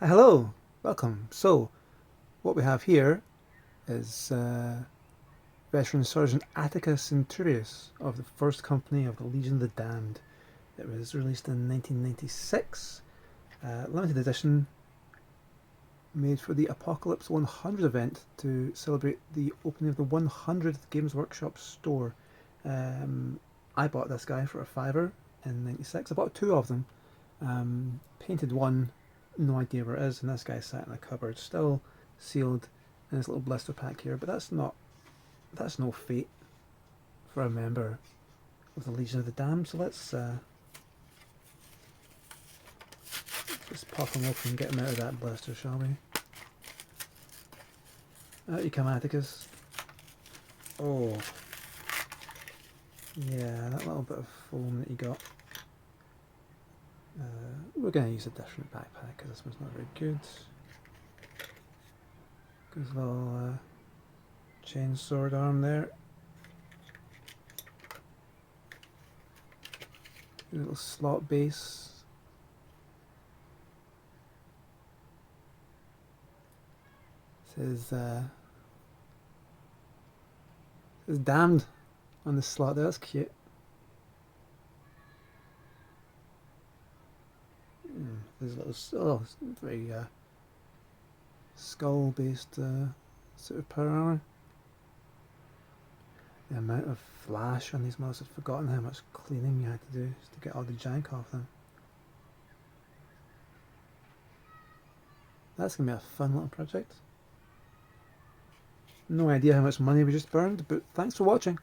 Hello, welcome. So, what we have here is veteran Sergeant Atticus Centurius of the First Company of the Legion of the Damned. It was released in 1996, limited edition, made for the Apocalypse 100 event to celebrate the opening of the 100th Games Workshop store. I bought this guy for a fiver in '96. I bought two of them. Painted one, no idea where it is, and this guy sat in a cupboard, still sealed in his little blister pack here. But that's no fate for a member of the Legion of the Damned. So let's just pop him open and get him out of that blister, shall we? Out you come, Atticus. Oh, yeah, that little bit of foam that you got. We're going to use a different backpack because this one's not very good. Good little chain sword arm there. Good little slot base. Says damned on the slot there. That's cute. There's a little very skull-based sort of power armor. The amount of flash on these models, I've forgotten how much cleaning you had to do just to get all the jank off them. That's going to be a fun little project. No idea how much money we just burned, but thanks for watching.